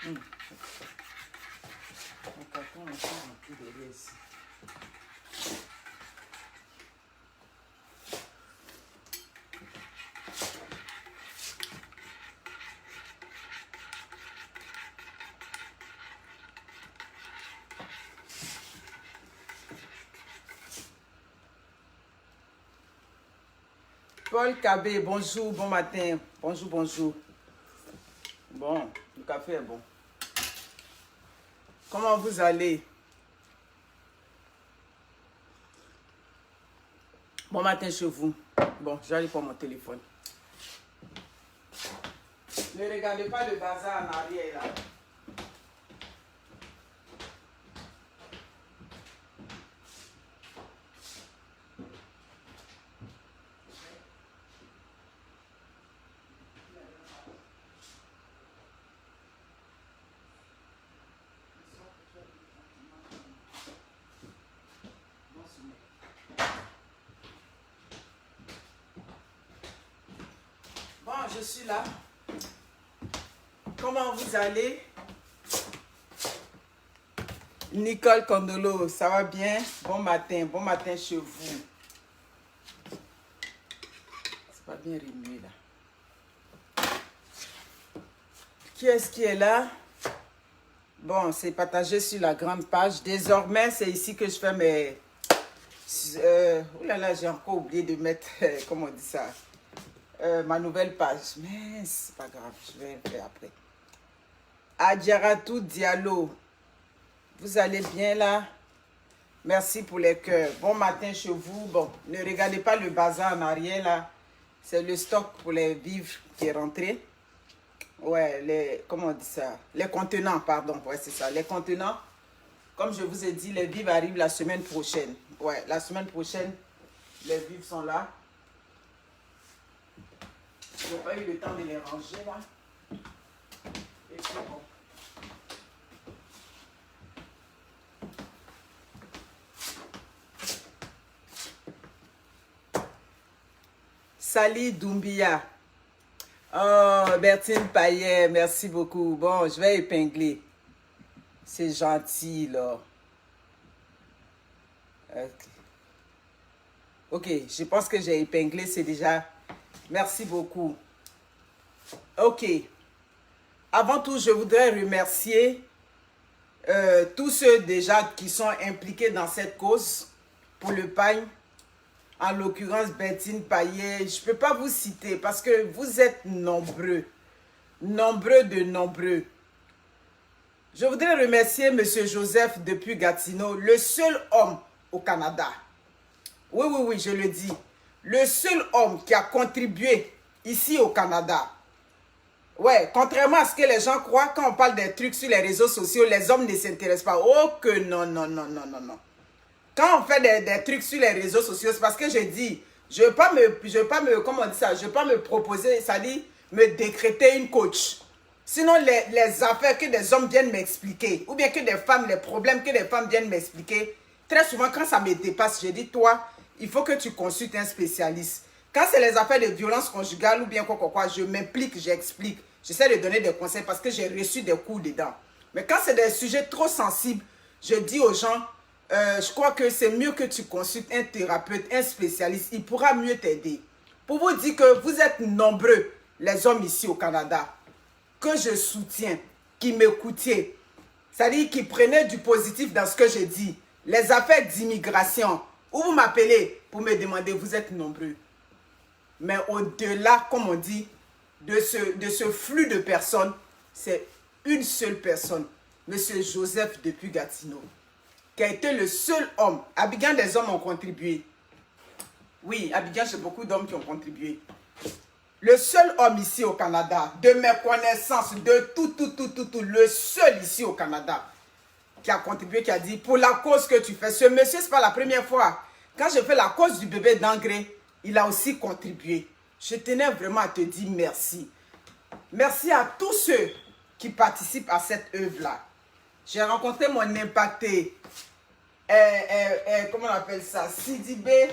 Le carton est rempli derrière ici. Paul Kabé, bonjour, bon matin. Bonjour, bonjour. Bon, le café est bon. Comment vous allez? Bon matin chez vous. Bon, j'arrive pour mon téléphone. Ne regardez pas le bazar en arrière là. Bon, je suis là. Comment vous allez? Nicole Condolo, ça va bien? Bon matin chez vous. C'est pas bien remué là. Qui est-ce qui est là? Bon, c'est partagé sur la grande page. Désormais, c'est ici que je fais mes... oh là là, j'ai encore oublié de mettre, comment on dit ça? Ma nouvelle page. Mais c'est pas grave, je vais le faire après. Adjaratou Diallo. Vous allez bien là? Merci pour les cœurs. Bon matin chez vous. Bon, ne regardez pas le bazar en arrière là. C'est le stock pour les vivres qui est rentré. Ouais, les... Comment on dit ça? Les contenants, pardon. Ouais, c'est ça. Les contenants. Comme je vous ai dit, les vivres arrivent la semaine prochaine. Ouais, la semaine prochaine, les vivres sont là. Je n'ai pas eu le temps de les ranger là. Et c'est bon. Sali Doumbia. Oh, Bertine Payet, merci beaucoup. Bon, je vais épingler. C'est gentil, là. Ok, je pense que j'ai épinglé, c'est déjà... Merci beaucoup. Ok. Avant tout, je voudrais remercier tous ceux déjà qui sont impliqués dans cette cause pour le pain. En l'occurrence, Bertine Payet. Je ne peux pas vous citer parce que vous êtes nombreux. Nombreux de nombreux. Je voudrais remercier M. Joseph depuis Gatineau, le seul homme au Canada. Oui, oui, oui, je le dis. Le seul homme qui a contribué ici au Canada. Ouais, contrairement à ce que les gens croient, quand on parle des trucs sur les réseaux sociaux, les hommes ne s'intéressent pas. Oh que non, non, non, non, non, non. Quand on fait des trucs sur les réseaux sociaux, c'est parce que je dis, je ne veux pas me, comment on dit ça, je ne veux pas me proposer, ça dit, me décréter une coach. Sinon, les affaires que des hommes viennent m'expliquer, ou bien que des femmes, les problèmes que des femmes viennent m'expliquer, très souvent, quand ça me dépasse, je dis, toi, il faut que tu consultes un spécialiste. Quand c'est les affaires de violence conjugale ou bien quoi, je m'implique, j'explique. J'essaie de donner des conseils parce que j'ai reçu des coups dedans. Mais quand c'est des sujets trop sensibles, je dis aux gens, je crois que c'est mieux que tu consultes un thérapeute, un spécialiste. Il pourra mieux t'aider. Pour vous dire que vous êtes nombreux, les hommes ici au Canada, que je soutiens, qui m'écoutiez, c'est-à-dire qui prenaient du positif dans ce que je dis. Les affaires d'immigration, où vous m'appelez pour me demander, vous êtes nombreux. Mais au-delà, comme on dit, de ce flux de personnes, c'est une seule personne, M. Joseph depuis Gatineau, qui a été le seul homme. Abidjan, des hommes ont contribué. Oui, Abidjan, c'est beaucoup d'hommes qui ont contribué. Le seul homme ici au Canada, de mes connaissances, de tout, le seul ici au Canada, qui a contribué, qui a dit, pour la cause que tu fais, ce monsieur, ce n'est pas la première fois. Quand je fais la cause du bébé d'Angré, il a aussi contribué. Je tenais vraiment à te dire merci. Merci à tous ceux qui participent à cette œuvre-là. J'ai rencontré mon impacté, comment on appelle ça, Sidibé,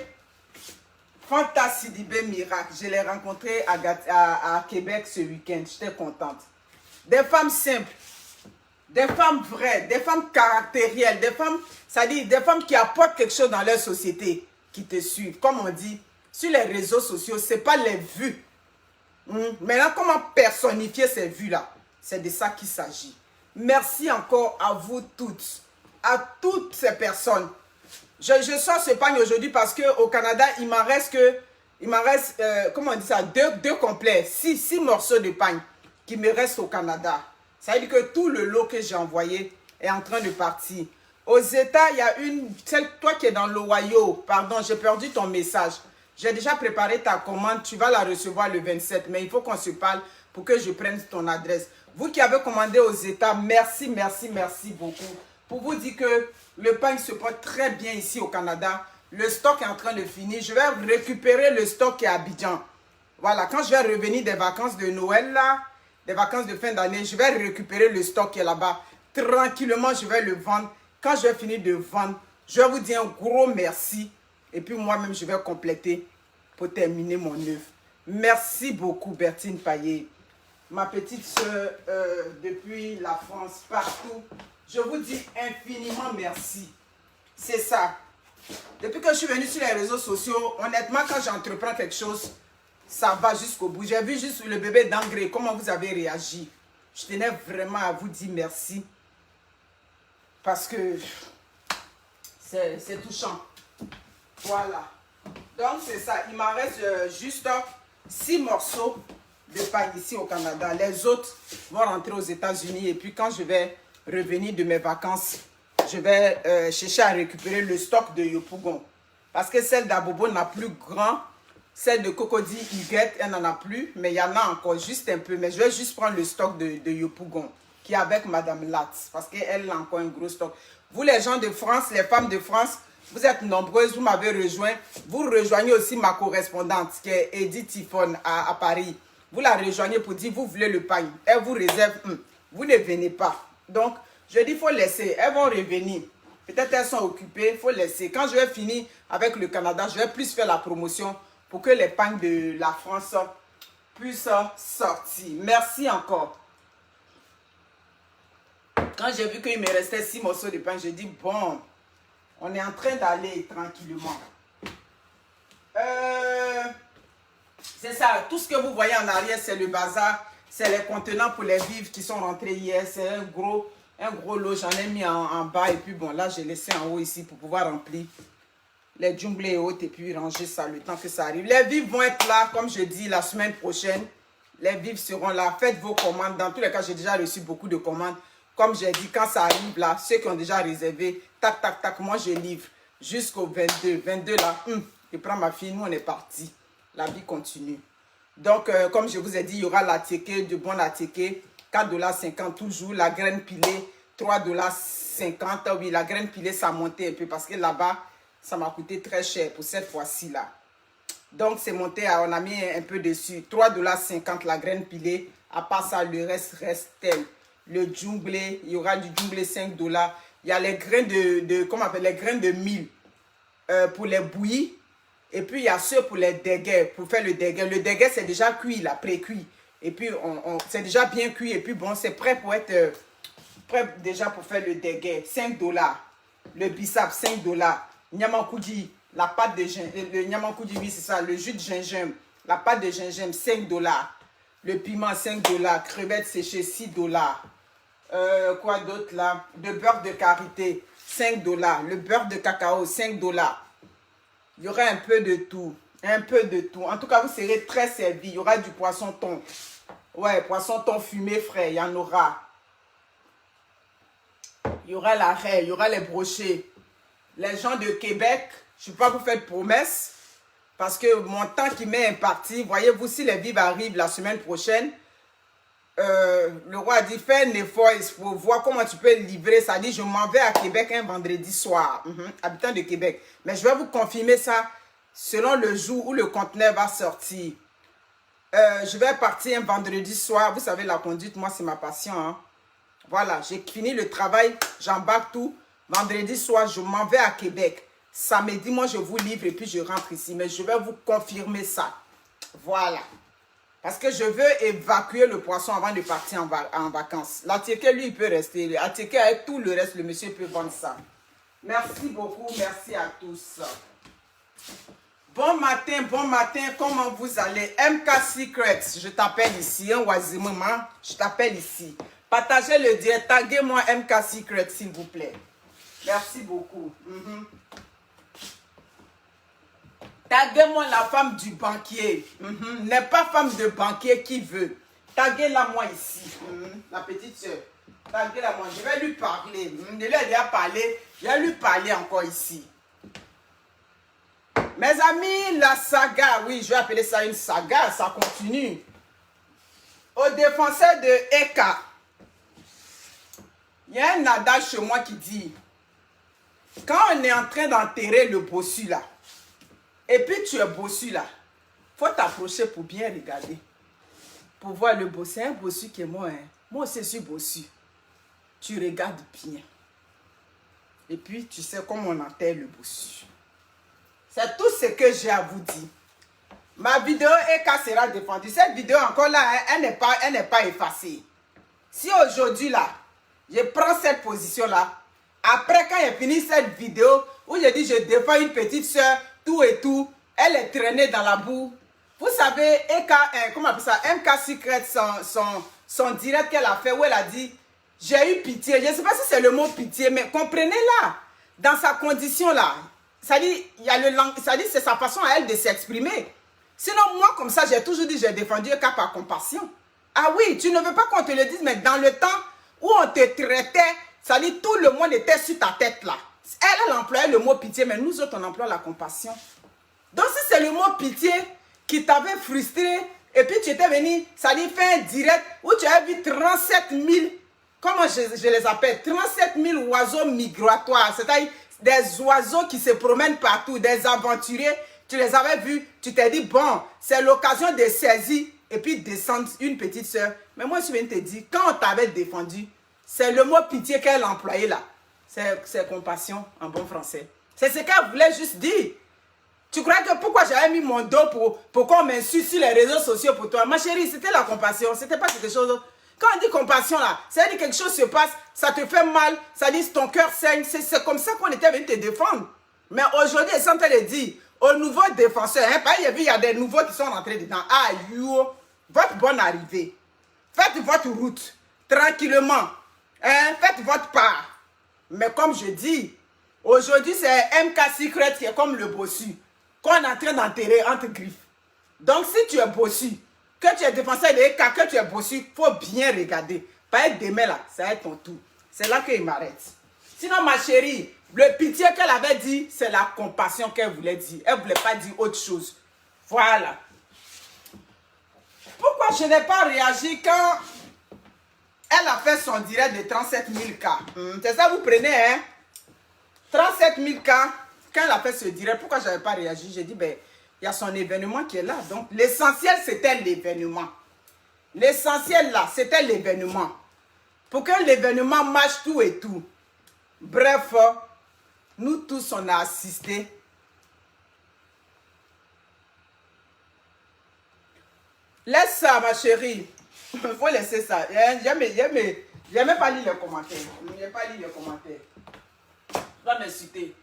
Fanta Sidibé Miracle. Je l'ai rencontré à Québec ce week-end. J'étais contente. Des femmes simples, Des femmes vraies, des femmes caractérielles, des femmes, c'est-à-dire des femmes qui apportent quelque chose dans leur société, qui te suivent. Comme on dit, sur les réseaux sociaux, ce n'est pas les vues. Maintenant, comment personnifier ces vues-là? C'est de ça qu'il s'agit. Merci encore à vous toutes, à toutes ces personnes. Je sors ce pagne aujourd'hui parce qu'au Canada, il m'en reste, comment on dit ça, deux complets, six morceaux de pagne qui me restent au Canada. Ça veut dire que tout le lot que j'ai envoyé est en train de partir. Aux États, il y a toi qui es dans l'Ohio, pardon, j'ai perdu ton message. J'ai déjà préparé ta commande, tu vas la recevoir le 27, mais il faut qu'on se parle pour que je prenne ton adresse. Vous qui avez commandé aux États, merci, merci, merci beaucoup. Pour vous dire que le pain se porte très bien ici au Canada. Le stock est en train de finir. Je vais récupérer le stock qui est à Abidjan. Voilà, quand je vais revenir des vacances de Noël, là, des vacances de fin d'année, je vais récupérer le stock qui est là-bas. Tranquillement, je vais le vendre. Quand je vais finir de vendre, je vais vous dire un gros merci. Et puis moi-même, je vais compléter pour terminer mon œuvre. Merci beaucoup, Bertine Payet. Ma petite soeur depuis la France, partout. Je vous dis infiniment merci. C'est ça. Depuis que je suis venue sur les réseaux sociaux, honnêtement, quand j'entreprends quelque chose, ça va jusqu'au bout. J'ai vu juste le bébé d'Angré, comment vous avez réagi. Je tenais vraiment à vous dire merci. Parce que c'est touchant. Voilà. Donc c'est ça. Il m'en reste juste 6 morceaux de pain ici au Canada. Les autres vont rentrer aux États-Unis. Et puis quand je vais revenir de mes vacances, je vais chercher à récupérer le stock de Yopougon. Parce que celle d'Abobo n'a plus grand. Celle de Cocody Huguette, elle n'en a plus. Mais il y en a encore juste un peu. Mais je vais juste prendre le stock de Yopougon, qui est avec Madame Latz. Parce qu'elle a encore un gros stock. Vous les gens de France, les femmes de France, vous êtes nombreuses, vous m'avez rejoint. Vous rejoignez aussi ma correspondante, qui est Edith Tiffon à Paris. Vous la rejoignez pour dire, vous voulez le pain. Elle vous réserve, vous ne venez pas. Donc, je dis, il faut laisser. Elles vont revenir. Peut-être elles sont occupées, il faut laisser. Quand je vais finir avec le Canada, je vais plus faire la promotion pour que les pains de la France puissent sortir. Merci encore. Quand j'ai vu qu'il me restait 6 morceaux de pain, je dis, bon, on est en train d'aller tranquillement. C'est ça, tout ce que vous voyez en arrière, c'est le bazar. C'est les contenants pour les vivres qui sont rentrés hier. C'est un gros lot, j'en ai mis en bas. Et puis bon, là, j'ai laissé en haut ici pour pouvoir remplir les jungles et autres. Et puis ranger ça le temps que ça arrive. Les vivres vont être là, comme je dis, la semaine prochaine. Les vivres seront là. Faites vos commandes. Dans tous les cas, j'ai déjà reçu beaucoup de commandes. Comme j'ai dit, quand ça arrive là, ceux qui ont déjà réservé, tac, tac, tac, moi je livre jusqu'au 22. 22 là, je prends ma fille, nous on est parti. La vie continue. Donc, comme je vous ai dit, il y aura l'attiqué, de bon attiqué, 4,50 $ toujours. La graine pilée, 3,50 $. Oui, la graine pilée, ça a monté un peu parce que là-bas, ça m'a coûté très cher pour cette fois-ci là. Donc, c'est monté, on a mis un peu dessus. 3,50 $ la graine pilée. À part ça, le reste tel. Le djunglé, il y aura du djunglé 5 $. Il y a les graines comment on appelle, les graines de mil pour les bouillies. Et puis il y a ceux pour les déguets, pour faire le déguet. Le déguet c'est déjà cuit, là, pré-cuit. Et puis c'est déjà bien cuit. Et puis bon, c'est prêt pour être prêt déjà pour faire le déguet. 5 $. Le bissap 5 $. Nyamakoudi, la pâte de gingembre. Le nyamakoudi, oui c'est ça. Le jus de gingembre. La pâte de gingembre 5 $. Le piment 5 $. Crevettes séchées 6 $. Quoi d'autre là? Le beurre de karité 5 $. Le beurre de cacao 5 $. Il y aura un peu de tout. Un peu de tout. En tout cas, vous serez très servi. Il y aura du poisson thon. Ouais, poisson thon fumé frais. Il y en aura. Il y aura la raie. Il y aura les brochets. Les gens de Québec, je ne vais pas vous faire de promesses. Parce que mon temps qui m'est imparti, voyez-vous, si les vivres arrivent la semaine prochaine, le roi a dit, fais un effort pour voir comment tu peux livrer. Ça dit, je m'en vais à Québec un vendredi soir, habitant de Québec. Mais je vais vous confirmer ça selon le jour où le conteneur va sortir. Je vais partir un vendredi soir. Vous savez, la conduite, moi, c'est ma passion. Hein. Voilà, j'ai fini le travail, j'embarque tout. Vendredi soir, je m'en vais à Québec. Samedi, moi, je vous livre et puis je rentre ici. Mais je vais vous confirmer ça. Voilà. Parce que je veux évacuer le poisson avant de partir en vacances. L'Atiéké, lui, il peut rester. L'Atiéké, avec tout le reste, le monsieur peut vendre ça. Merci beaucoup. Merci à tous. Bon matin, comment vous allez? MK Secrets, je t'appelle ici, hein, Wazimama, je t'appelle ici. Partagez le direct, taguez-moi MK Secrets, s'il vous plaît. Merci beaucoup. Taguez-moi la femme du banquier. N'est pas femme de banquier qui veut. Taguez-la moi ici, la petite soeur. Taguez-la moi, je vais lui parler. Je lui ai déjà parlé, je vais lui parler encore ici. Mes amis, la saga, oui, je vais appeler ça une saga, ça continue. Au défenseur de Eka, il y a un adage chez moi qui dit, quand on est en train d'enterrer le bossu là, et puis tu es bossu là, il faut t'approcher pour bien regarder. Pour voir le bossu, c'est un bossu qui est moi, hein. Moi aussi je suis bossu. Tu regardes bien. Et puis tu sais comment on enterre le bossu. C'est tout ce que j'ai à vous dire. Ma vidéo Eka sera défendue. Cette vidéo encore là, hein, elle n'est pas effacée. Si aujourd'hui là, je prends cette position là, après quand j'ai fini cette vidéo où je dis je défends une petite soeur, tout et tout, elle est traînée dans la boue. Vous savez, Eka, comment on appelle ça, MK Secret, son direct qu'elle a fait où elle a dit, j'ai eu pitié. Je ne sais pas si c'est le mot pitié, mais comprenez là, dans sa condition là, ça dit, c'est sa façon à elle de s'exprimer. Sinon, moi, comme ça, j'ai toujours dit, j'ai défendu Eka par compassion. Ah oui, tu ne veux pas qu'on te le dise, mais dans le temps où on te traitait, ça dit, tout le monde était sur ta tête là. Elle employait le mot pitié, mais nous autres, on emploie la compassion. Donc, si c'est le mot pitié qui t'avait frustré, et puis tu étais venu, ça dit, faire un direct où tu as vu 37 000, comment je les appelle, 37 000 oiseaux migratoires, c'est-à-dire des oiseaux qui se promènent partout, des aventuriers, tu les avais vus, tu t'es dit, bon, c'est l'occasion de saisir et puis descendre une petite soeur. Mais moi, je viens de te dire, quand on t'avait défendu, c'est le mot pitié qu'elle employait là. C'est compassion en bon français. C'est ce qu'elle voulait juste dire. Tu crois que pourquoi j'avais mis mon dos pour qu'on m'insulte sur les réseaux sociaux pour toi? Ma chérie, c'était la compassion, c'était pas quelque chose. Quand on dit compassion là, ça veut dire quelque chose se passe, ça te fait mal, ça dit ton cœur saigne, c'est comme ça qu'on était venu te défendre. Mais aujourd'hui, ils sont en train de dire aux nouveaux défenseurs, hein, il y a des nouveaux qui sont rentrés dedans. Ah, votre bonne arrivée. Faites votre route, tranquillement. Hein, faites votre part. Mais comme je dis, aujourd'hui, c'est MK Secret qui est comme le bossu, qu'on est en train d'enterrer entre griffes. Donc, si tu es bossu, que tu es défenseur de Eka, que tu es bossu, il faut bien regarder. Pas être demain là, ça va être ton tour. C'est là qu'il m'arrête. Sinon, ma chérie, le pitié qu'elle avait dit, c'est la compassion qu'elle voulait dire. Elle ne voulait pas dire autre chose. Voilà. Pourquoi je n'ai pas réagi quand elle a fait son direct de 37 000 cas? C'est ça, vous prenez, hein? 37 000 cas, quand elle a fait ce direct, pourquoi je n'avais pas réagi? J'ai dit, ben, il y a son événement qui est là. Donc, l'essentiel, c'était l'événement. L'essentiel, là, c'était l'événement. Pour que l'événement marche tout et tout. Bref, nous tous, on a assisté. Laisse ça, ma chérie. Il faut laisser ça. J'ai même pas lu les commentaires. Je n'ai pas lu les commentaires. Tu dois m'insulter.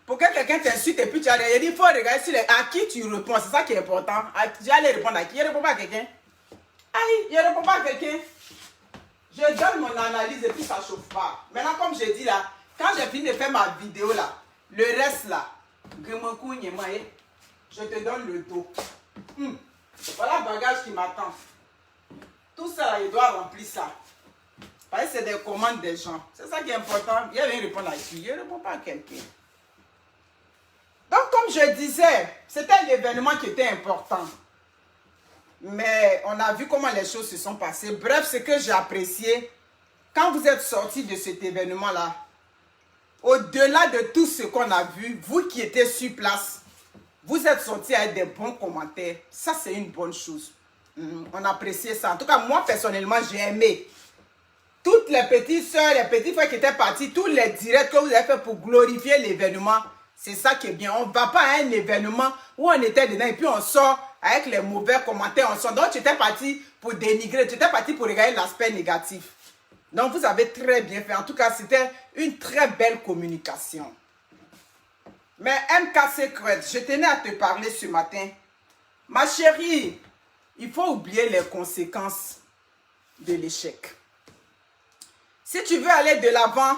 Pour que quelqu'un t'insulte et puis tu as dit, il faut regarder sur à qui tu réponds. C'est ça qui est important. Tu allais répondre à qui? Je ne réponds pas à quelqu'un. Aïe, je ne réponds pas à quelqu'un. Je donne mon analyse et puis ça ne chauffe pas. Maintenant, comme je dis là, quand j'ai fini de faire ma vidéo là, le reste là, je te donne le dos. Voilà le bagage qui m'attend. Tout ça là, il doit remplir ça. Parce que c'est des commandes des gens. C'est ça qui est important. Il vient répondre à qui? Je ne réponds pas à quelqu'un. Donc, comme je disais, c'était l'événement qui était important. Mais on a vu comment les choses se sont passées. Bref, ce que j'ai apprécié, quand vous êtes sortis de cet événement-là, au-delà de tout ce qu'on a vu, vous qui étiez sur place, vous êtes sortis avec des bons commentaires. Ça, c'est une bonne chose. On appréciait ça. En tout cas, moi, personnellement, j'ai aimé. Toutes les petites soeurs, les petits frères qui étaient partis, tous les directs que vous avez fait pour glorifier l'événement, c'est ça qui est bien. On ne va pas à un événement où on était dedans et puis on sort avec les mauvais commentaires en son. Donc, tu étais parti pour dénigrer, tu étais parti pour regarder l'aspect négatif. Donc, vous avez très bien fait. En tout cas, c'était une très belle communication. Mais MK Secret, je tenais à te parler ce matin. Ma chérie, il faut oublier les conséquences de l'échec. Si tu veux aller de l'avant,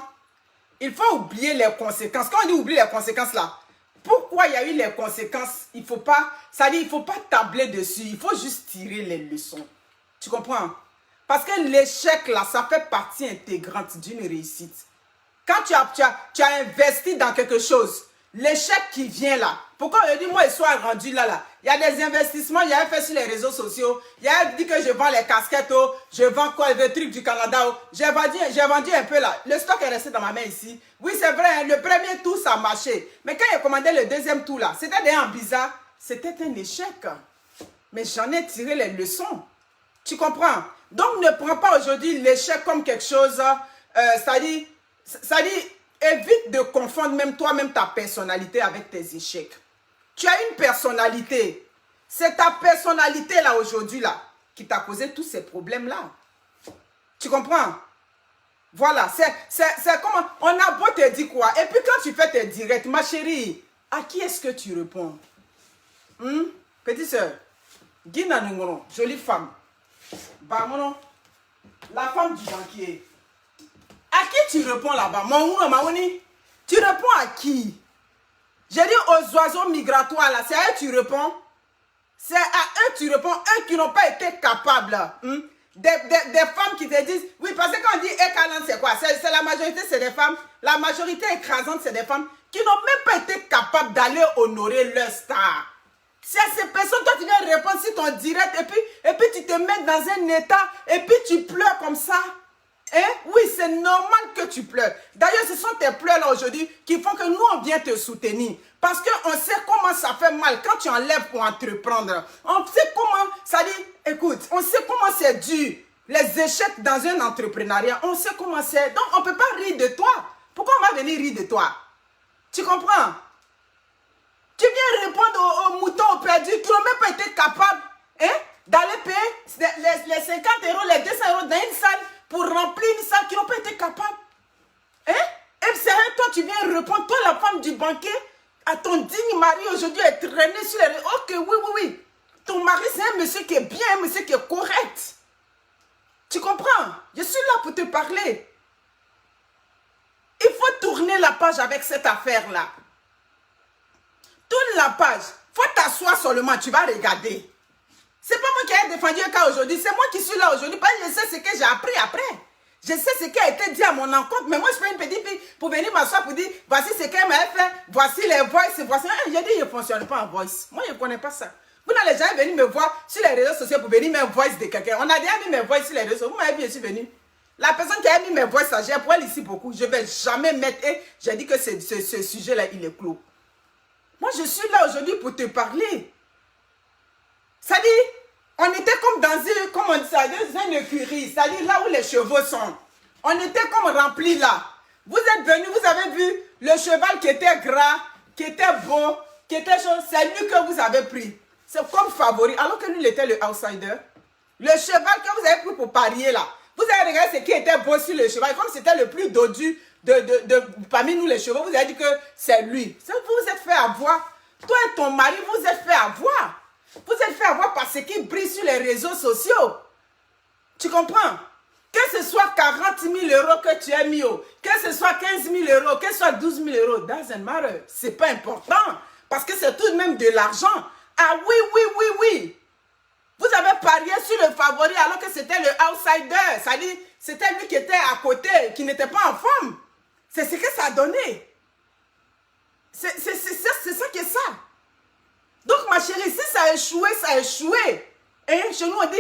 il faut oublier les conséquences. Quand on dit oublier les conséquences là, pourquoi il y a eu les conséquences? Il faut pas, ça dit, il faut pas tabler dessus. Il faut juste tirer les leçons. Tu comprends? Parce que l'échec là, ça fait partie intégrante d'une réussite. Quand tu as investi dans quelque chose, l'échec qui vient là, pourquoi on dit moi il soit rendu là, il y a des investissements, il y a fait sur les réseaux sociaux, il y a dit que je vends les casquettes, je vends quoi, des trucs du Canada, j'ai vendu un peu là, le stock est resté dans ma main ici. Oui c'est vrai, hein, le premier tour ça a marché, mais quand j'ai commandé le deuxième tour là, c'était déjà bizarre, c'était un échec, mais j'en ai tiré les leçons, tu comprends? Donc ne prends pas aujourd'hui l'échec comme quelque chose, ça dit, évite de confondre même toi-même ta personnalité avec tes échecs. Tu as une personnalité. C'est ta personnalité là aujourd'hui là qui t'a causé tous ces problèmes-là. Tu comprends? Voilà, c'est comment, on a beau te dire quoi. Et puis quand tu fais tes directs, ma chérie, à qui est-ce que tu réponds? Petite soeur, Guina Nungoro, jolie femme. Bamono, la femme du banquier. À qui tu réponds là-bas? Tu réponds à qui? J'ai dit aux oiseaux migratoires là, c'est à eux tu réponds. C'est à eux tu réponds, eux qui n'ont pas été capables. Des femmes qui te disent, oui parce que quand on dit écalante c'est quoi? C'est la majorité, c'est des femmes. La majorité écrasante c'est des femmes qui n'ont même pas été capables d'aller honorer leur star. C'est à ces personnes, toi tu viens répondre sur ton direct et puis tu te mets dans un état et puis tu pleures comme ça. Hein? Oui, c'est normal que tu pleures. D'ailleurs, ce sont tes pleurs là aujourd'hui qui font que nous, on vient te soutenir. Parce qu'on sait comment ça fait mal quand tu enlèves pour entreprendre. On sait comment, ça dit, écoute, on sait comment c'est dur. Les échecs dans un entrepreneuriat, on sait comment c'est. Donc, on ne peut pas rire de toi. Pourquoi on va venir rire de toi? Tu comprends? Tu viens répondre aux moutons, aux perdus qui n'ont même pas été capables d'aller payer les 50 €, les 200 € dans une salle pour remplir une salle qui n'ont pas été capables. Et c'est toi, tu viens répondre, toi la femme du banquier, à ton digne mari aujourd'hui est traîné sur les réseaux. Ok, oui. Ton mari c'est un monsieur qui est bien, un monsieur qui est correct. Tu comprends? Je suis là pour te parler. Il faut tourner la page avec cette affaire-là. Tourne la page. Il faut t'asseoir seulement, tu vas regarder. C'est pas moi qui ai défendu un cas aujourd'hui, c'est moi qui suis là aujourd'hui parce que je sais ce que j'ai appris après. Je sais ce qui a été dit à mon encontre, mais moi je fais une petite fille pour venir m'asseoir pour dire voici ce qu'elle m'a fait, voici les voices, voici. J'ai dit, il ne fonctionne pas en voice. Moi je ne connais pas ça. Vous n'allez jamais venir me voir sur les réseaux sociaux pour venir mettre voice de quelqu'un. On a déjà mis mes voix sur les réseaux. Vous m'avez vu, je suis venu. La personne qui a mis mes voix, ça, j'ai pour elle ici beaucoup. Je ne vais jamais mettre. Et j'ai dit que ce sujet-là, il est clos. Moi je suis là aujourd'hui pour te parler. Ça dit, on était comme dans une écurie, c'est-à-dire là où les chevaux sont. On était comme remplis là. Vous êtes venus, vous avez vu le cheval qui était gras, qui était beau, qui était chaud, c'est lui que vous avez pris. C'est comme favori, alors que lui, il était le outsider. Le cheval que vous avez pris pour parier là, vous avez regardé ce qui était beau sur le cheval, comme c'était le plus dodu parmi nous les chevaux, vous avez dit que c'est lui. Vous vous êtes fait avoir. Toi et ton mari, vous êtes fait avoir. Vous êtes fait avoir par ce qui brille sur les réseaux sociaux. Tu comprends? Que ce soit 40 000 € que tu as mis, que ce soit 15 000 €, que ce soit 12 000 €, doesn't matter. C'est pas important. Parce que c'est tout de même de l'argent. Ah oui. Vous avez parié sur le favori alors que c'était le outsider. C'est-à-dire, c'était lui qui était à côté, qui n'était pas en forme. C'est ce que ça a donné. C'est ça qui est ça. Donc, ma chérie, si ça a échoué, ça a échoué. Et chez nous, on dit,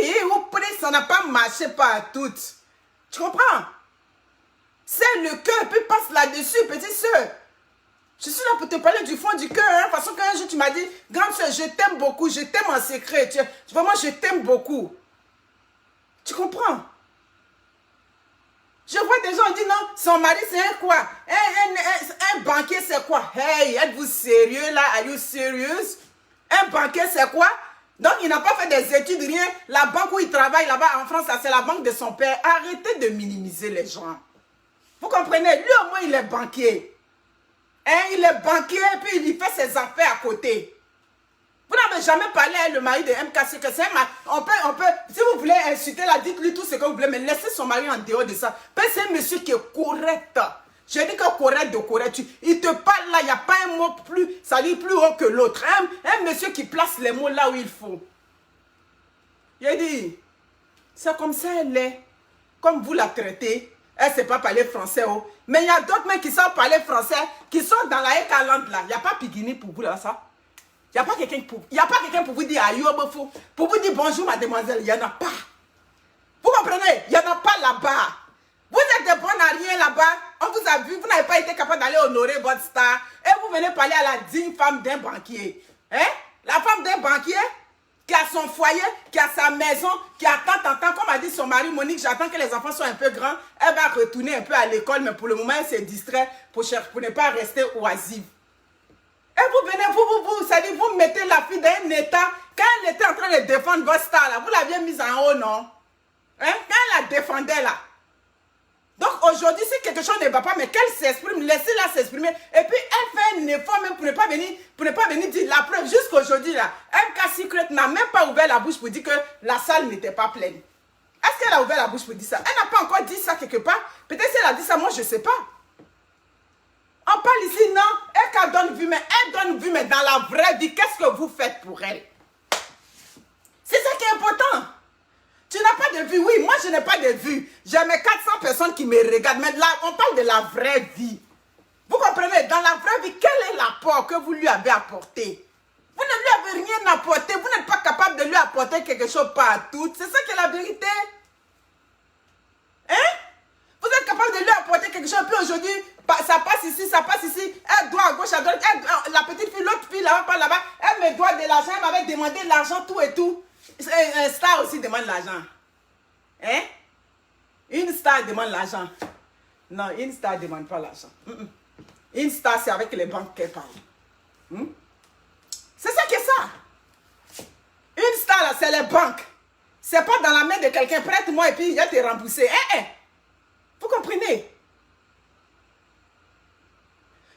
ça n'a pas marché par toutes. Tu comprends? C'est le cœur, puis passe là-dessus, petite soeur. Je suis là pour te parler du fond du cœur. De toute façon, qu'un jour, tu m'as dit, grande soeur, je t'aime beaucoup, je t'aime en secret. Vraiment, je t'aime beaucoup. Tu comprends? Je vois des gens dire, non, son mari, c'est un quoi? Un banquier, c'est quoi? Hey, êtes-vous sérieux là? Are you serious? Un banquier, c'est quoi? Donc, il n'a pas fait des études, rien. La banque où il travaille là-bas en France, c'est la banque de son père. Arrêtez de minimiser les gens. Vous comprenez? Lui, au moins, il est banquier. Hein? Il est banquier, puis il fait ses affaires à côté. Vous n'avez jamais parlé à le mari de MKC, que c'est on peut, si vous voulez insulter là, dites-lui tout ce que vous voulez, mais laissez son mari en dehors de ça. Parce que c'est un monsieur qui est correct. Je dis que correct de correct. Il te parle là, il n'y a pas un mot plus, ça dit plus haut que l'autre. Un monsieur qui place les mots là où il faut. Il dit, c'est comme ça elle est. Comme vous la traitez, elle ne sait pas parler français. Oh. Mais il y a d'autres mecs qui savent parler français, qui sont dans la Ekaland là. Il n'y a pas Pigini pour vous là, ça. Il n'y a pas quelqu'un pour vous dire Ayobo, pour vous dire bonjour mademoiselle, il n'y en a pas. Vous comprenez? Il n'y en a pas là-bas. Vous êtes de bon à rien là-bas. On vous a vu, vous n'avez pas été capable d'aller honorer votre star. Et vous venez parler à la digne femme d'un banquier. Hein? La femme d'un banquier qui a son foyer, qui a sa maison, qui attend, comme a dit son mari Monique, j'attends que les enfants soient un peu grands. Elle va retourner un peu à l'école, mais pour le moment, elle se distrait pour ne pas rester oisive. Et vous venez, ça dit, vous mettez la fille dans un état, quand elle était en train de défendre votre star, là, vous l'aviez mise en haut, non? Hein? Quand elle la défendait, là. Donc aujourd'hui, si quelque chose ne va pas, mais qu'elle s'exprime, laissez-la s'exprimer. Et puis, elle fait un effort même pour ne pas venir dire la preuve. Jusqu'aujourd'hui, là, MK Secret n'a même pas ouvert la bouche pour dire que la salle n'était pas pleine. Est-ce qu'elle a ouvert la bouche pour dire ça? Elle n'a pas encore dit ça quelque part. Peut-être si elle a dit ça, moi, je ne sais pas. On parle ici, non, elle donne vue, mais elle donne vue, mais dans la vraie vie, qu'est-ce que vous faites pour elle? C'est ça qui est important. Tu n'as pas de vue, oui, moi je n'ai pas de vue. J'ai mes 400 personnes qui me regardent, mais là, on parle de la vraie vie. Vous comprenez? Dans la vraie vie, quel est l'apport que vous lui avez apporté? Vous ne lui avez rien apporté, vous n'êtes pas capable de lui apporter quelque chose partout. C'est ça qui est la vérité. Hein? Vous êtes capable de lui apporter quelque chose, puis aujourd'hui, ça passe ici, ça passe ici, elle doit à gauche, à droite, la petite fille, l'autre fille là-bas, par là-bas, elle me doit de l'argent, elle m'avait demandé de l'argent, tout et tout. Un star aussi demande l'argent. Hein? Une star demande l'argent. Non, une star ne demande pas l'argent. Une star, c'est avec les banques qu'elle parle. C'est ça qui est ça. Une star, là, c'est les banques. C'est pas dans la main de quelqu'un, prête-moi et puis il va te rembourser. Vous comprenez?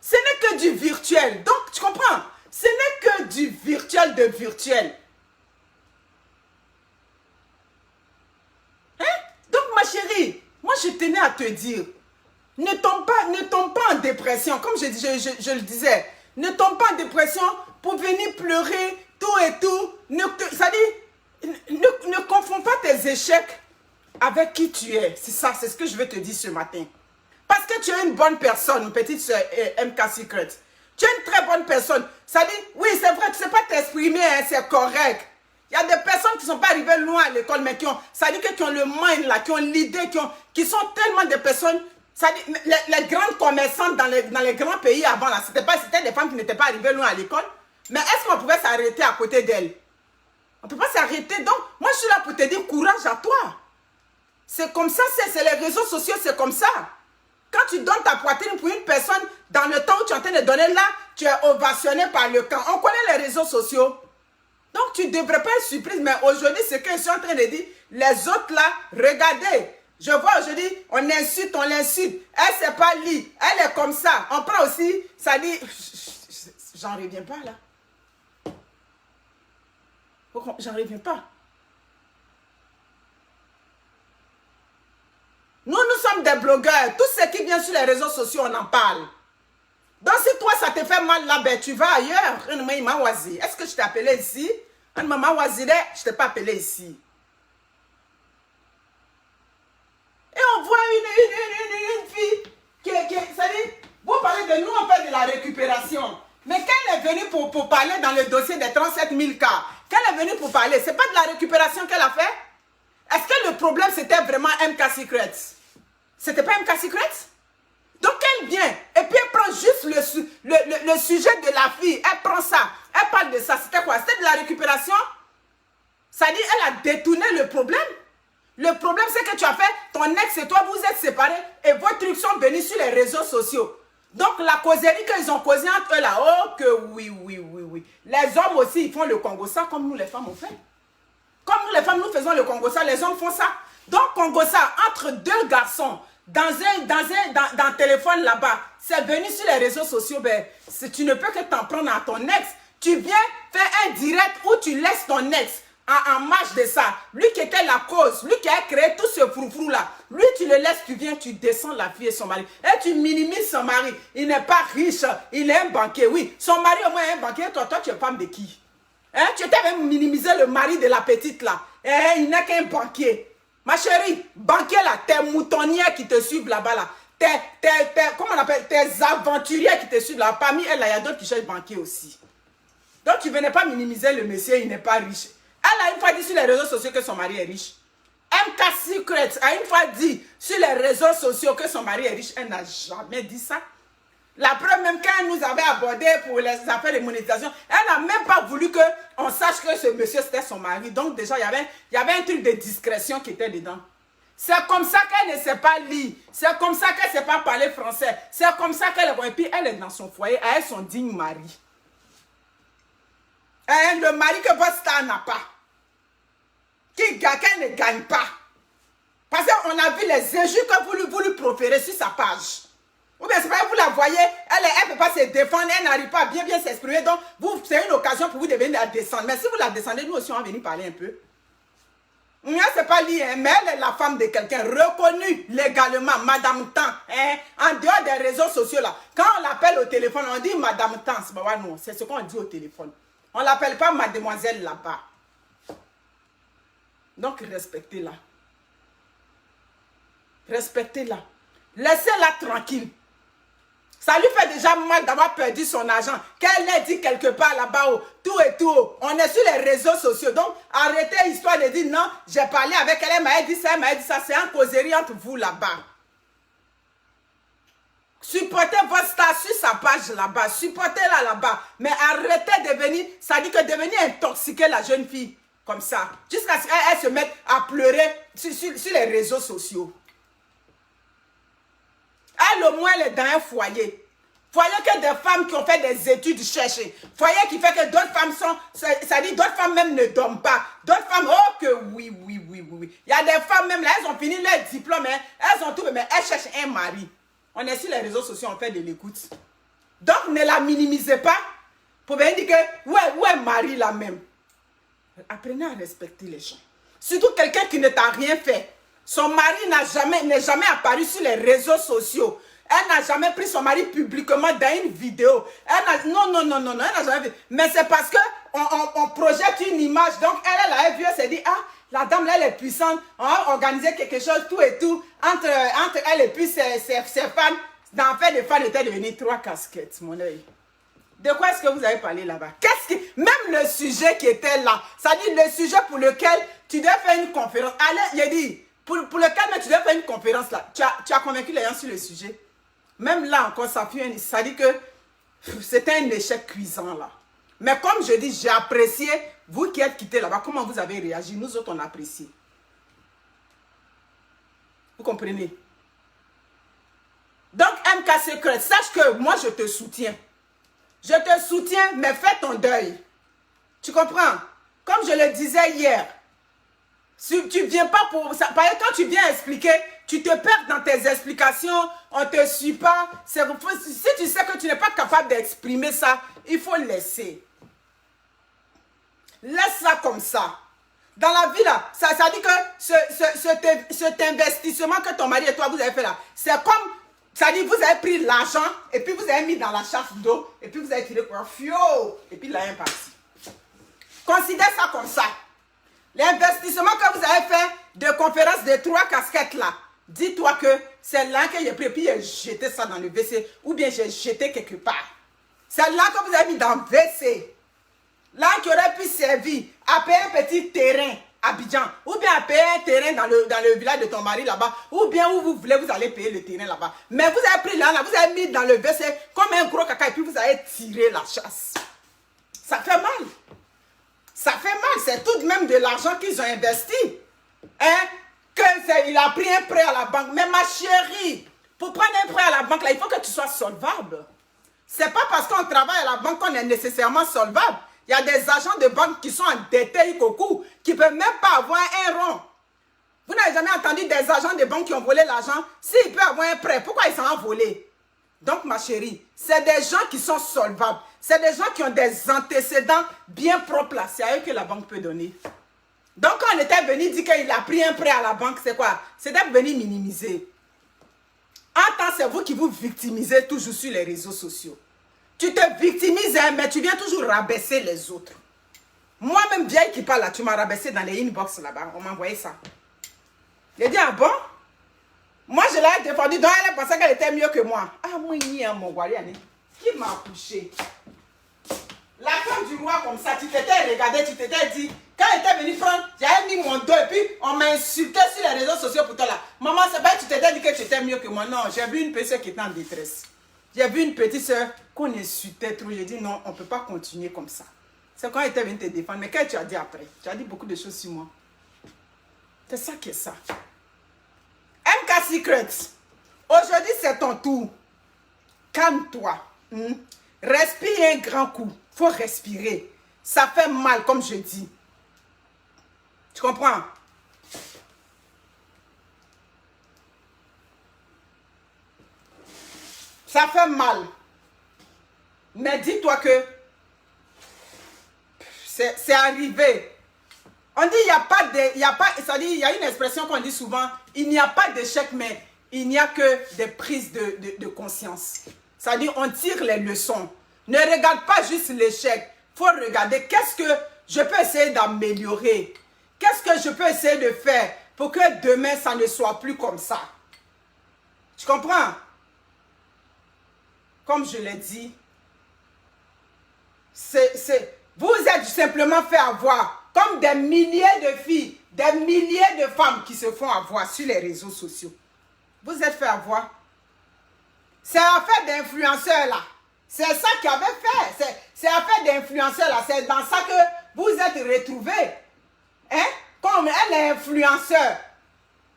Ce n'est que du virtuel. Donc, tu comprends? Ce n'est que du virtuel de virtuel. Hein? Donc, ma chérie, moi, je tenais à te dire, ne tombe pas en dépression. Comme je le disais, ne tombe pas en dépression pour venir pleurer, tout et tout. Ne confonds pas tes échecs avec qui tu es. C'est ça, c'est ce que je veux te dire ce matin. Parce que tu es une bonne personne, petite soeur MK Secret. Tu es une très bonne personne. Ça dit, oui, c'est vrai, tu ne sais pas t'exprimer, hein, c'est correct. Il y a des personnes qui ne sont pas arrivées loin à l'école, mais qui ont le mind, là, qui ont l'idée, qui sont tellement de personnes. Ça dit, les grandes commerçantes dans les grands pays avant, là, c'était des femmes qui n'étaient pas arrivées loin à l'école. Mais est-ce qu'on pouvait s'arrêter à côté d'elles? On ne peut pas s'arrêter. Donc, moi, je suis là pour te dire courage à toi. C'est comme ça, c'est les réseaux sociaux, c'est comme ça. Quand tu donnes ta poitrine pour une personne, dans le temps où tu es en train de donner là, tu es ovationné par le camp. On connaît les réseaux sociaux. Donc, tu ne devrais pas être surprise. Mais aujourd'hui, ce que je suis en train de dire, les autres là, regardez. Je vois aujourd'hui, on insulte, on l'insulte. Elle ne sait pas lire. Elle est comme ça. On prend aussi, ça dit, j'en reviens pas là. J'en reviens pas. Nous sommes des blogueurs. Tout ce qui vient sur les réseaux sociaux, on en parle. Donc, si toi, ça te fait mal là, ben, tu vas ailleurs. Est-ce que je t'ai appelé ici? Je ne t'ai pas appelé ici. Et on voit une fille qui ça dit, vous parlez de nous, on fait de la récupération. Mais quand elle est venue pour parler dans le dossier des 37 000 cas, quand elle est venue pour parler, c'est pas de la récupération qu'elle a fait? Est-ce que le problème, c'était vraiment MK Secret? C'était pas MK Secret? Donc, elle vient, et puis elle prend juste le sujet de la fille. Elle prend ça, elle parle de ça. C'était quoi? C'était de la récupération? Ça dit, elle a détourné le problème. Le problème, c'est que tu as fait, ton ex et toi, vous êtes séparés, et vos trucs sont venus sur les réseaux sociaux. Donc, la causerie qu'ils ont causé entre eux là, oh que oui, oui, oui, oui. Les hommes aussi, ils font le Congo ça comme nous les femmes on fait. Comme nous les femmes, nous faisons le Congo ça, les hommes font ça. Donc, Congo ça, entre deux garçons, dans un téléphone là-bas, c'est venu sur les réseaux sociaux, ben, tu ne peux que t'en prendre à ton ex. Tu viens faire un direct où tu laisses ton ex en marge de ça. Lui qui était la cause, lui qui a créé tout ce froufrou là. Lui, tu le laisses, tu viens, tu descends la fille et son mari. Et tu minimises son mari. Il n'est pas riche, il est un banquier. Oui, son mari au moins est un banquier. Toi, tu es femme de qui? Hein? Tu étais même minimisé le mari de la petite là. Il n'est qu'un banquier. Ma chérie, banquier là, tes moutonnières qui te suivent là-bas là. Comment on appelle? Tes aventuriers qui te suivent là. Parmi elles, il y a d'autres qui cherchent banquier aussi. Donc, tu ne venais pas minimiser le monsieur, il n'est pas riche. Elle a une fois dit sur les réseaux sociaux que son mari est riche. MK Secret a une fois dit sur les réseaux sociaux que son mari est riche. Elle n'a jamais dit ça. La preuve, même quand elle nous avait abordé pour les affaires de monétisation, elle n'a même pas voulu qu'on sache que ce monsieur c'était son mari. Donc déjà, il y avait un truc de discrétion qui était dedans. C'est comme ça qu'elle ne sait pas lire. C'est comme ça qu'elle ne sait pas parler français. C'est comme ça qu'elle est. Et puis elle est dans son foyer avec son digne mari. Le mari que votre star n'a pas. Qu'elle ne gagne pas. Parce qu'on a vu les injures que vous lui proférez sur sa page. Ou bien c'est pas que vous la voyez, elle ne peut pas se défendre, elle n'arrive pas à bien s'exprimer. Donc, c'est une occasion pour vous de venir la descendre. Mais si vous la descendez, nous aussi on va venir parler un peu. C'est pas lié, hein, mais elle est la femme de quelqu'un reconnue légalement, Madame Tan. Hein, en dehors des réseaux sociaux là. Quand on l'appelle au téléphone, on dit Madame Tan. C'est ce qu'on dit au téléphone. On ne l'appelle pas mademoiselle là-bas. Donc, respectez-la. Respectez-la. Laissez-la tranquille. Ça lui fait déjà mal d'avoir perdu son argent. Qu'elle ait dit quelque part là-bas, tout et tout. On est sur les réseaux sociaux. Donc, arrêtez l'histoire de dire non, j'ai parlé avec elle, elle m'a dit ça, elle m'a dit ça. C'est un causerie entre vous là-bas. Supportez votre star sur sa page là-bas. Supportez-la là-bas. Mais arrêtez de venir, ça dit que de venir intoxiquer la jeune fille comme ça. Jusqu'à ce qu'elle se mette à pleurer sur les réseaux sociaux. Elle au moins elle est dans un foyer. Foyer que des femmes qui ont fait des études cherchées. Foyer qui fait que d'autres femmes sont, ça dit d'autres femmes même ne dorment pas. D'autres femmes, oh que oui. Il y a des femmes même là, elles ont fini leur diplôme, hein, elles ont tout, mais elles cherchent un mari. On est sur les réseaux sociaux, on fait de l'écoute. Donc ne la minimisez pas pour venir dire que, ouais, mari là même. Apprenez à respecter les gens. Surtout quelqu'un qui ne t'a rien fait. Son mari n'est jamais apparu sur les réseaux sociaux. Elle n'a jamais pris son mari publiquement dans une vidéo. Non, elle n'a jamais vu. Mais c'est parce qu'on projette une image. Donc, elle a vu, elle s'est dit, ah, la dame là, elle est puissante. On va organiser quelque chose, tout et tout. Entre elle et puis ses fans. Dans fait, les fans étaient devenus 3 casquettes, mon œil. De quoi est-ce que vous avez parlé là-bas? Même le sujet qui était là, ça dit le sujet pour lequel tu dois faire une conférence. Allez, il a dit, pour lequel tu dois faire une conférence là, tu as convaincu les gens sur le sujet. Même là encore, ça dit que c'était un échec cuisant là. Mais comme je dis, j'ai apprécié, vous qui êtes quittés là-bas, comment vous avez réagi. Nous autres, on a apprécié. Vous comprenez? Donc, MK Secret, sache que moi, je te soutiens. Je te soutiens, mais fais ton deuil. Tu comprends? Comme je le disais hier, si tu ne viens pas pour ça, quand tu viens expliquer, tu te perds dans tes explications, on ne te suit pas. Si tu sais que tu n'es pas capable d'exprimer ça, il faut laisser. Laisse ça comme ça. Dans la vie là, ça dit que cet investissement que ton mari et toi vous avez fait là, c'est comme, ça dit vous avez pris l'argent et puis vous avez mis dans la chasse d'eau et puis vous avez tiré quoi, fio, et puis là est parti. Considère ça comme ça. L'investissement que vous avez fait de conférence de 3 casquettes là, dis-toi que c'est là que j'ai pris et puis j'ai jeté ça dans le WC ou bien j'ai jeté quelque part. C'est là que vous avez mis dans le WC. Là qui aurait pu servir à payer un petit terrain à Abidjan ou bien à payer un terrain dans le village de ton mari là-bas ou bien où vous voulez, vous allez payer le terrain là-bas. Mais vous avez pris là, vous avez mis dans le WC comme un gros caca et puis vous avez tiré la chasse. Ça fait mal. Ça fait mal, c'est tout de même de l'argent qu'ils ont investi. Hein? Il a pris un prêt à la banque. Mais ma chérie, Pour prendre un prêt à la banque, là, il faut que tu sois solvable. C'est pas parce qu'on travaille à la banque qu'on est nécessairement solvable. Il y a des agents de banque qui sont endettés, qui ne peuvent même pas avoir un rond. Vous n'avez jamais entendu des agents de banque qui ont volé l'argent? S'ils peuvent avoir un prêt, pourquoi ils s'en ont volé? Donc, ma chérie, c'est des gens qui sont solvables. C'est des gens qui ont des antécédents bien propres là. C'est à eux que la banque peut donner. Donc, quand on était venu dire qu'il a pris un prêt à la banque, c'est quoi? C'est d'être venu minimiser. En temps, c'est vous qui vous victimisez toujours sur les réseaux sociaux. Tu te victimises, hein, mais tu viens toujours rabaisser les autres. Moi-même, vieille qui parle là, tu m'as rabaissé dans les inbox là-bas. On m'a envoyé ça. J'ai dit, ah bon? Moi, je l'ai défendu, donc elle pensait qu'elle était mieux que moi. Ah, moi, il y a mon guariane. Qui m'a couché? La femme du roi comme ça, tu t'étais regardé, tu t'étais dit, quand elle était venue prendre, j'avais mis mon dos et puis on m'a insulté sur les réseaux sociaux pour toi là. Maman, c'est pas que tu t'étais dit que tu étais mieux que moi. Non, j'ai vu une petite soeur qui était en détresse. J'ai vu une petite soeur qu'on insultait trop. J'ai dit non, on ne peut pas continuer comme ça. C'est quand elle était venue te défendre. Mais qu'est-ce que tu as dit après? Tu as dit beaucoup de choses sur moi. C'est ça qui est ça. MK Secrets, aujourd'hui c'est ton tour. Calme-toi. Respire un grand coup. Il faut respirer. Ça fait mal, comme je dis. Tu comprends? Ça fait mal. Mais dis-toi que c'est arrivé. On dit il n'y a pas de... ça dit, il y a une expression qu'on dit souvent, il n'y a pas d'échec, mais il n'y a que des prises de conscience. Ça dit, on tire les leçons. Ne regarde pas juste l'échec. Il faut regarder qu'est-ce que je peux essayer d'améliorer. Qu'est-ce que je peux essayer de faire pour que demain, ça ne soit plus comme ça. Tu comprends? Comme je l'ai dit, vous êtes simplement fait avoir comme des milliers de filles, des milliers de femmes qui se font avoir sur les réseaux sociaux. Vous êtes fait avoir. C'est l'affaire d'influenceurs là. C'est ça qu'il avait fait. C'est l'affaire d'influenceurs là. C'est dans ça que vous êtes retrouvés. Hein? Comme elle est influenceur.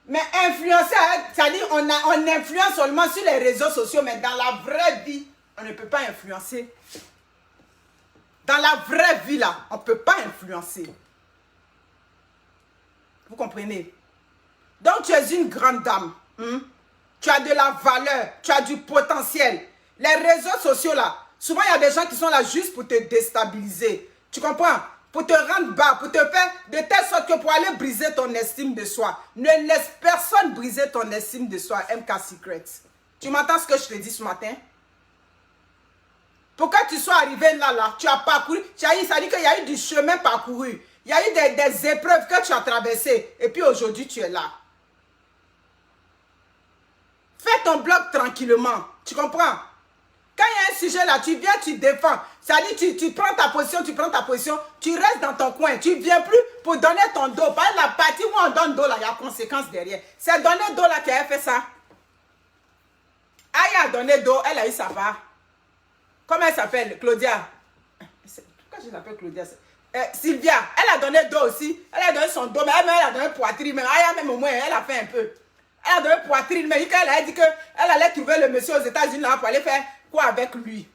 Mais influenceur, c'est-à-dire on influence seulement sur les réseaux sociaux, mais dans la vraie vie, on ne peut pas influencer. Dans la vraie vie là, on ne peut pas influencer. Vous comprenez? Donc tu es une grande dame. Tu as de la valeur, tu as du potentiel. Les réseaux sociaux là, souvent il y a des gens qui sont là juste pour te déstabiliser. Tu comprends? Pour te rendre bas, pour te faire de telle sorte que pour aller briser ton estime de soi. Ne laisse personne briser ton estime de soi, MK Secrets. Tu m'entends ce que je te dis ce matin? Pour que tu sois arrivé là, tu as parcouru, ça dit qu'il y a eu du chemin parcouru. Il y a eu des épreuves que tu as traversées. Et puis aujourd'hui, tu es là. Fais ton blog tranquillement. Tu comprends? Quand il y a un sujet là, tu viens, tu défends. Ça dit, tu prends ta position, tu restes dans ton coin. Tu ne viens plus pour donner ton dos. Par la partie où on donne dos là, il y a conséquence derrière. C'est donner dos là qui a fait ça. Aïe a donné dos, elle a eu sa part. Comment elle s'appelle? Claudia. Pourquoi je l'appelle Claudia? Sylvia, elle a donné dos aussi. Elle a donné son dos, mais elle a donné poitrine. Même, même au moins, elle a fait un peu. Elle a donné poitrine, mais quand elle a dit qu'elle allait trouver le monsieur aux États-Unis là pour aller faire quoi avec lui?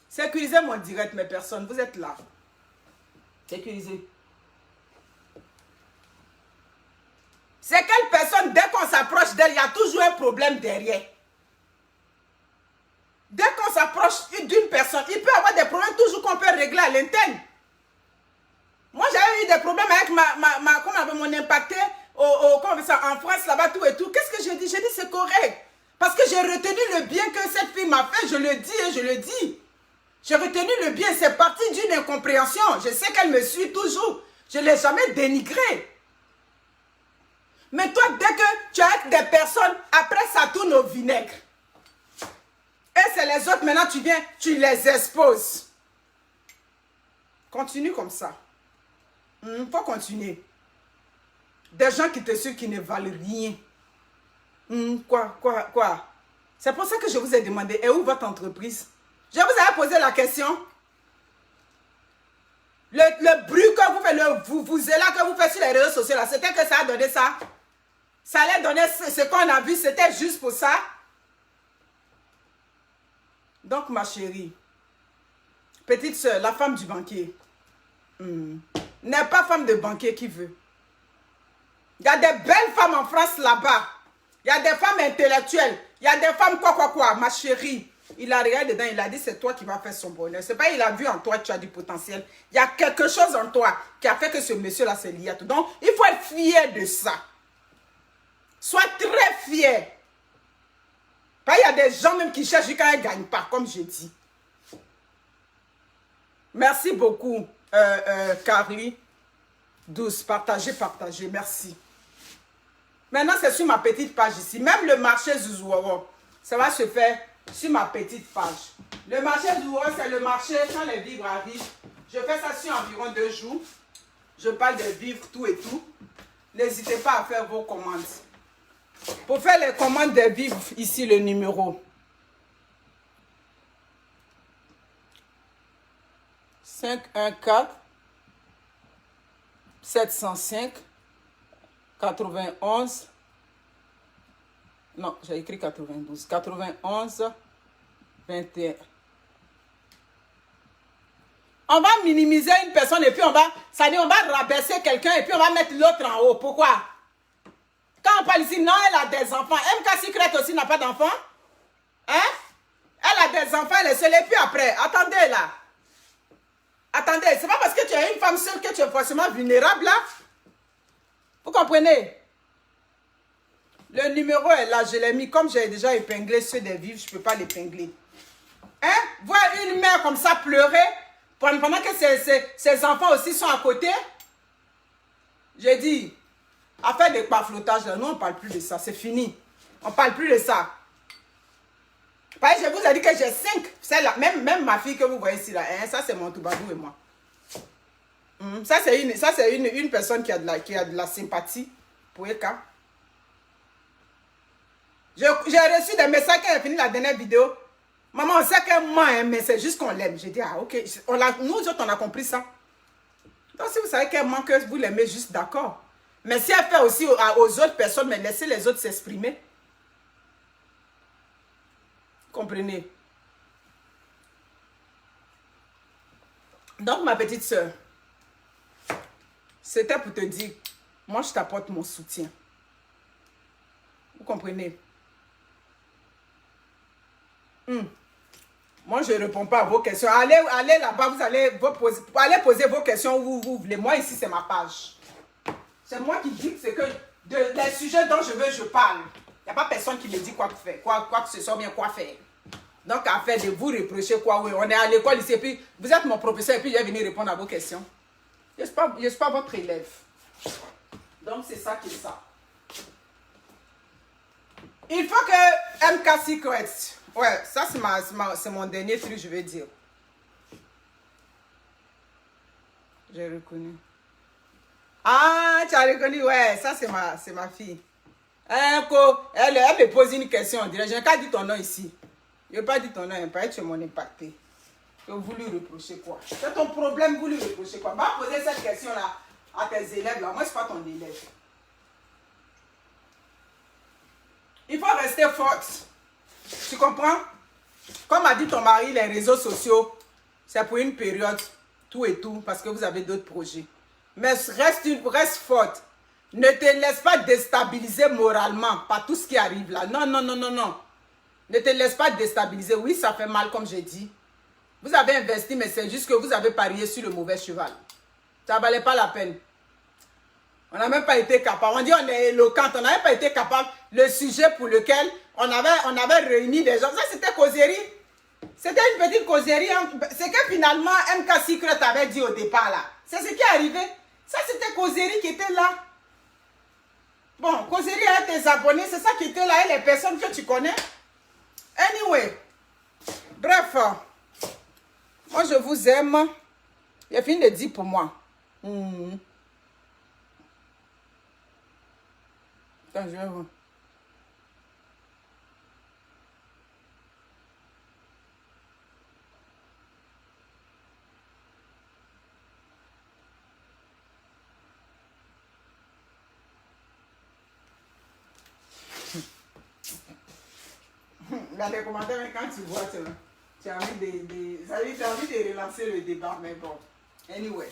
Sécurisez mon direct, mes personnes. Vous êtes là. Sécurisez. C'est quelle personne, dès qu'on s'approche d'elle, il y a toujours un problème derrière. Dès qu'on s'approche d'une personne, il peut y avoir des problèmes toujours qu'on peut régler à l'interne. Moi, j'avais eu des problèmes avec mon impacté en France, là-bas, tout et tout. Qu'est-ce que j'ai dit? J'ai dit c'est correct. Parce que j'ai retenu le bien que cette fille m'a fait, je le dis et je le dis. J'ai retenu le bien, c'est parti d'une incompréhension. Je sais qu'elle me suit toujours. Je ne l'ai jamais dénigré. Mais toi, dès que tu as avec des personnes, après ça tourne au vinaigre. Et c'est les autres, maintenant tu viens, tu les exposes. Continue comme ça. Faut continuer. Des gens qui te suivent qui ne valent rien. Quoi? C'est pour ça que je vous ai demandé, est où votre entreprise? Je vous ai posé la question. Le bruit que vous faites, le vous-vous-là que vous faites sur les réseaux sociaux, c'était que ça a donné ça. Ça allait donner ce qu'on a vu, c'était juste pour ça. Donc, ma chérie, petite soeur, la femme du banquier, n'est pas femme de banquier qui veut. Il y a des belles femmes en France là-bas. Il y a des femmes intellectuelles. Il y a des femmes quoi. Ma chérie, il a regardé dedans, il a dit c'est toi qui vas faire son bonheur. C'est pas il a vu en toi que tu as du potentiel. Il y a quelque chose en toi qui a fait que ce monsieur-là s'est lié à tout. Donc, il faut être fier de ça. Sois très fier. Il y a des gens même qui cherchent quand ils ne gagnent pas, comme je dis. Merci beaucoup, Carly. Douce, partagez, merci. Maintenant, c'est sur ma petite page ici. Même le marché Zouzouoro, ça va se faire sur ma petite page. Le marché Zouzouoro, c'est le marché quand les vivres arrivent. Je fais ça sur environ 2 jours. Je parle des vivres, tout et tout. N'hésitez pas à faire vos commandes. Pour faire les commandes des vivres, ici le numéro. 514 705 91. Non, j'ai écrit 92. 91 21. On va minimiser une personne et puis on va rabaisser quelqu'un et puis on va mettre l'autre en haut. Pourquoi? Quand on parle ici, non, elle a des enfants. MK Secret aussi n'a pas d'enfants. Hein? Elle a des enfants, elle est seule. Et puis après, attendez là. Attendez, c'est pas parce que tu es une femme seule que tu es forcément vulnérable là. Vous comprenez? Le numéro est là, je l'ai mis. Comme j'ai déjà épinglé ceux des vivres, je ne peux pas l'épingler. Hein? Voir une mère comme ça pleurer pendant que ses enfants aussi sont à côté. J'ai dit, à faire des paflotages là, nous on ne parle plus de ça, c'est fini. On ne parle plus de ça. Pareil, je vous ai dit que j'ai 5. C'est là, même ma fille que vous voyez ici là, hein, ça c'est mon Toubabou et moi. Ça c'est une personne qui a de la sympathie pour Eka. J'ai reçu des messages quand elle a fini la dernière vidéo. Maman, on sait qu'elle ment, hein, mais c'est juste qu'on l'aime. J'ai dit, ah ok, nous autres on a compris ça. Donc si vous savez qu'elle ment, que vous l'aimez juste, d'accord. Mais si elle fait aussi aux autres personnes, mais laissez les autres s'exprimer. Comprenez? Donc ma petite soeur, c'était pour te dire, moi je t'apporte mon soutien. Vous comprenez? Moi je ne réponds pas à vos questions. Allez là-bas, vous allez poser vos questions où vous voulez. Moi ici c'est ma page. C'est moi qui dis ce que les sujets dont je veux, je parle. Il n'y a pas personne qui me dit quoi faire, quoi que ce soit bien quoi faire. Donc, à faire de vous reprocher quoi, oui, on est à l'école ici, et puis vous êtes mon professeur, et puis je vais venir répondre à vos questions. Je ne suis pas votre élève. Donc, c'est ça qui est ça. Il faut que MK Secret, ouais, ça c'est mon dernier truc, je vais dire. J'ai reconnu. Ah, tu as reconnu, ouais, ça c'est ma fille. Elle me pose une question, on dirait, je n'ai qu'à dire ton nom ici. Je n'ai pas dit ton nom, hein, tu es mon impacté. Vous lui reprochez quoi? C'est ton problème, vous lui reprochez quoi? Va poser cette question-là à tes élèves, là. Moi, je ne suis pas ton élève. Il faut rester forte. Tu comprends? Comme a dit ton mari, les réseaux sociaux, c'est pour une période, tout et tout, parce que vous avez d'autres projets. Mais reste forte. Ne te laisse pas déstabiliser moralement par tout ce qui arrive là. Non, non, non, non, non. Ne te laisse pas déstabiliser. Oui, ça fait mal, comme j'ai dit. Vous avez investi, mais c'est juste que vous avez parié sur le mauvais cheval. Ça ne valait pas la peine. On n'a même pas été capable. On dit on est éloquente. On n'avait pas été capable. Le sujet pour lequel on avait réuni des gens. Ça, c'était causerie. C'était une petite causerie. C'est que finalement, MK Secret avait dit au départ là. C'est ce qui est arrivé. Ça, c'était causerie qui était là. Bon, causerie avec tes abonnés, c'est ça qui était là. Et les personnes que tu connais. Anyway. Bref. Moi, je vous aime. Il a fini de dire pour moi. Attends, je vais voir. Dans les commentaires, quand tu vois, Tu as envie de relancer le débat, mais bon. Anyway.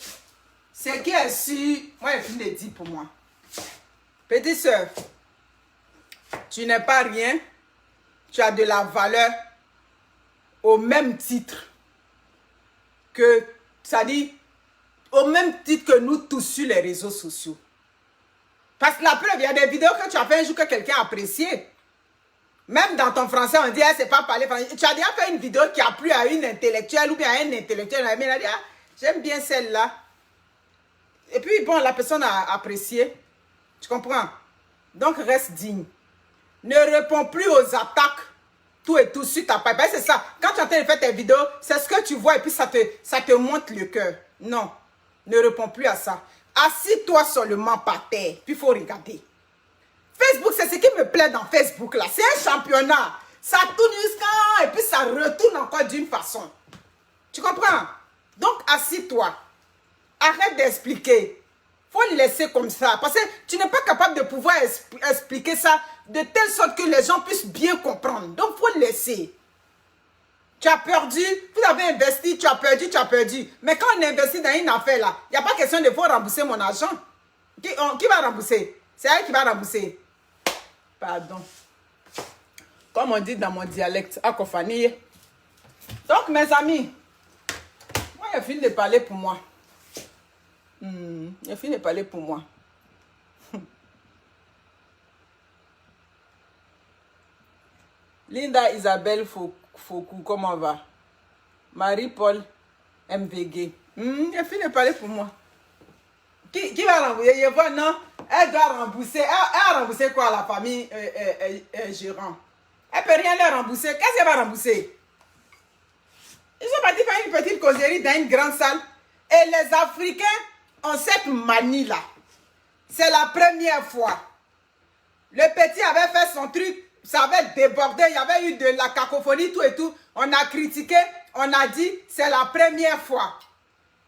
Ce qui est sûr, moi, je finis de dire pour moi. Petite soeur, tu n'es pas rien. Tu as de la valeur au même titre que, c'est-à-dire, au même titre que nous tous sur les réseaux sociaux. Parce que la preuve, il y a des vidéos que tu as fait un jour que quelqu'un a apprécié. Même dans ton français, on dit, c'est pas parler français. Tu as déjà fait une vidéo qui a plu à une intellectuelle ou bien à un intellectuel. Elle a dit, ah, j'aime bien celle-là. Et puis, bon, la personne a apprécié. Tu comprends? Donc, reste digne. Ne réponds plus aux attaques. Tout et tout sur ta page. Ben, c'est ça. Quand tu es en train de faire tes vidéos, c'est ce que tu vois et puis ça te monte le cœur. Non. Ne réponds plus à ça. Assis-toi seulement par terre. Puis il faut regarder. Facebook, c'est ce qui me plaît dans Facebook là. C'est un championnat. Ça tourne jusqu'à... Et puis ça retourne encore d'une façon. Tu comprends? Donc, assis-toi. Arrête d'expliquer. Il faut le laisser comme ça. Parce que tu n'es pas capable de pouvoir expliquer ça de telle sorte que les gens puissent bien comprendre. Donc, il faut le laisser. Tu as perdu, vous avez investi, tu as perdu. Mais quand on investit dans une affaire là, il n'y a pas question de faut rembourser mon argent. Qui va rembourser? C'est elle qui va rembourser. Pardon. Comme on dit dans mon dialecte, à Kofani. Donc, mes amis, moi, j'ai fini de parler pour moi. J'ai fini de parler pour moi. Linda Isabelle Foucault, comment va? Marie-Paul MVG. J'ai fini de parler pour moi. Qui va rembourser? Je vois, non? Elle doit rembourser. Elle a remboursé quoi à la famille gérant? Elle ne peut rien leur rembourser. Qu'est-ce qu'elle va rembourser? Ils sont partis faire une petite causerie dans une grande salle. Et les Africains ont cette manie-là. C'est la première fois. Le petit avait fait son truc. Ça avait débordé. Il y avait eu de la cacophonie, tout et tout. On a critiqué. On a dit, c'est la première fois.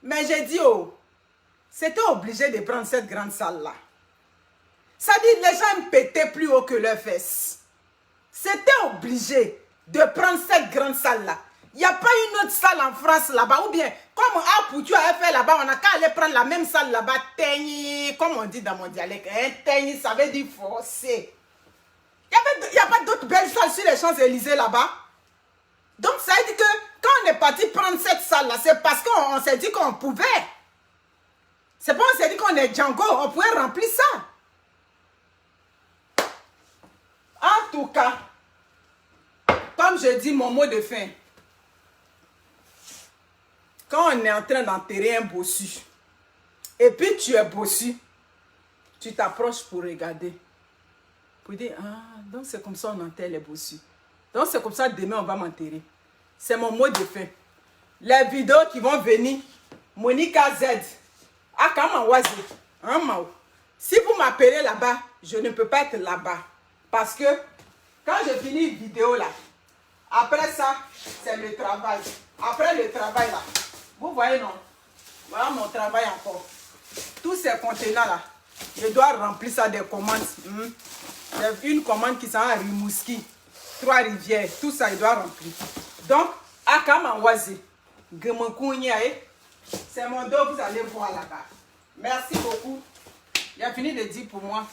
Mais j'ai dit, oh, c'était obligé de prendre cette grande salle-là. Ça dit, les gens me pétaient plus haut que leurs fesses. C'était obligé de prendre cette grande salle-là. Il n'y a pas une autre salle en France là-bas. Ou bien, comme Apoutu a fait là-bas, on n'a qu'à aller prendre la même salle là-bas. Teigni, comme on dit dans mon dialecte. Teigni, ça veut dire forcer. Il n'y a pas d'autres belles salles sur les Champs-Élysées là-bas. Donc ça veut dire que quand on est parti prendre cette salle-là, c'est parce qu'on s'est dit qu'on pouvait. C'est pas on s'est dit qu'on est Django, on pouvait remplir ça. En tout cas, comme je dis mon mot de fin, quand on est en train d'enterrer un bossu, et puis tu es bossu, tu t'approches pour regarder. Pour dire, ah, donc c'est comme ça on enterre les bossus. Donc c'est comme ça demain on va m'enterrer. C'est mon mot de fin. Les vidéos qui vont venir, Monica Z, Akamawazi, si vous m'appelez là-bas, je ne peux pas être là-bas. Parce que quand je finis une vidéo là, après ça, c'est le travail. Après le travail là, vous voyez non? Voilà mon travail encore. Tous ces contenants là, je dois remplir ça des commandes. Une commande qui s'en à Rimouski, Trois-Rivières, tout ça il doit remplir. Donc, Akamawazi, c'est mon dos, vous allez voir là-bas. Merci beaucoup. Il a fini de dire pour moi,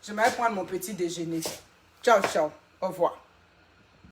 je vais prendre mon petit déjeuner. Ciao, ciao. Au revoir.